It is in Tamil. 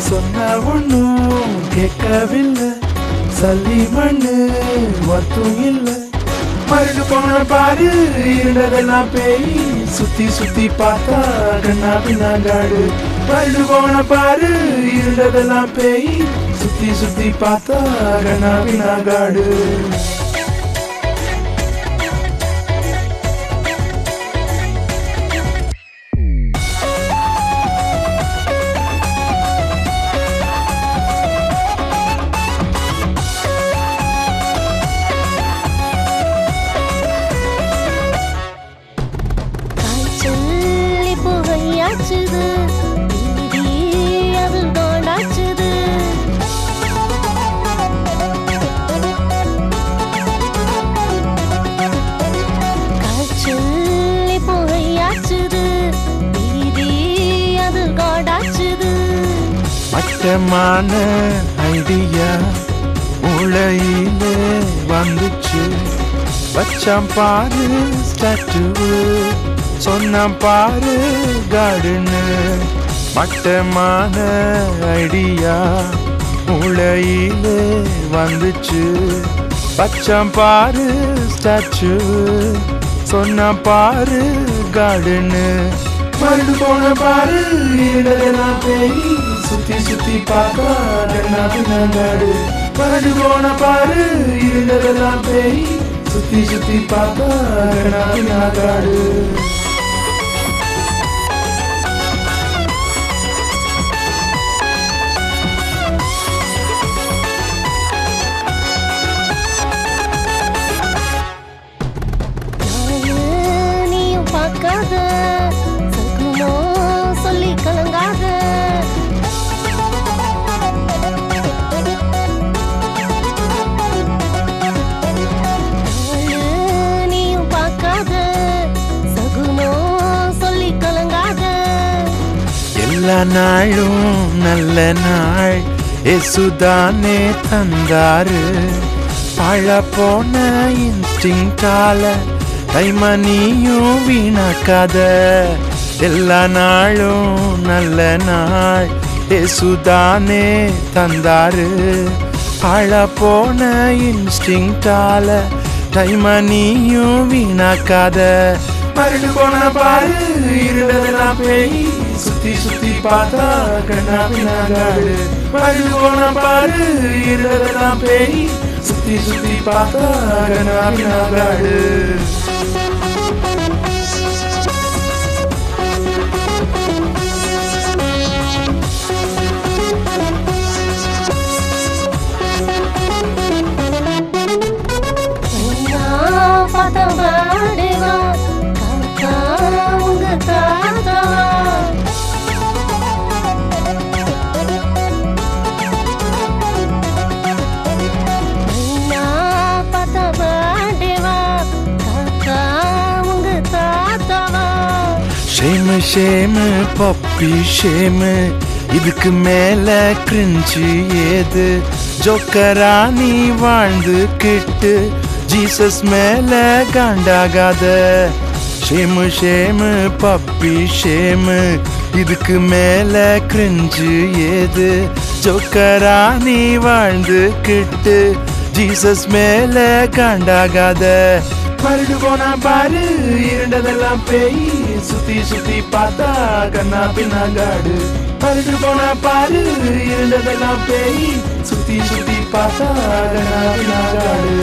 சொன்ன ஒண்ணும் கேட்கவில்லை, சல்லி மண்ணு ஒத்தும் இல்லை. மறுடு போன பாரு இருந்ததெல்லாம் பேய், சுத்தி சுத்தி பார்த்தா கண்ணா பின்னாங்காடு. மறுடு போன பாரு இருந்ததெல்லாம் பேய், சுத்தி சுத்தி பார்த்தா கண்ணா பின்னாங்காடு. மட்டமான ஐடியா மூளையிலே வந்துச்சு, வச்சாம் பாரு ஸ்டாச்சு, சொன்னாம் பாரு கார்டனு. மட்டமான ஐடியா மூளையிலே வந்துச்சு, வச்சாம் பாரு ஸ்டாச்சு, சொன்னாம் பாரு கார்டனு. மறுடு போன பாரு இடதெல்லாம் பேய், சுத்தி சுத்தி பார்த்தா கண்ணா பின்னாங்காடு. மறுடு போன பாரு இருந்ததெல்லாம் பேய், சுத்தி சுத்தி பார்த்தா கண்ணா பின்னாங்காடு. நீயும் பார்க்காத சகுனோ சொல்லி கலங்காத, நீயும் பார்க்காத சகுனோ சொல்லி கலங்காத. எல்லா நாளும் நல்ல நாள் ஏசுதானே தந்தாரு, பழ போன இன்ஸ்டிங்கால டைமனியும் வீணாக்காத. எல்லா நாளும் நல்ல நாள் ஏசுதானே தந்தாரு, பழ போன இன்ஸ்டிங்கால டைமனியும் வீணாக்காத. மறுடு போன பாரு இருந்ததெல்லாம் பேய், சுத்தி சுத்தி பார்த்தா கண்ணா பின்னாங்காடு. மறுடு போன பாரு இருந்ததெல்லாம் பேய், சுத்தி சுத்தி பார்த்தா கண்ணா பின்னாங்காடு. ஷேமு ஷேமு பப்பி ஷேமு, இதுக்கு மேல கிரிஞ்சு ஏது? ஜோக்கரா நீ வாழ்ந்து கிட்டு ஜீசஸ் மேல காண்டாகாத. ஷேமு ஷேமு பப்பி ஷேமு, இதுக்கு மேல கிரிஞ்சு ஏது? ஜோக்கரா நீ வாழ்ந்து கிட்டு ஜீசஸ் மேல காண்டாகாத. மறுடு போனா பாரு இருண்டதெல்லாம் பேய், சுத்தி சுத்தி பார்த்தா கண்ணா பின்னாங்காடு. மறுடு போனா பாரு இருண்டதெல்லாம் பேய், சுத்தி சுத்தி பார்த்தா கண்ணா பின்னாங்காடு.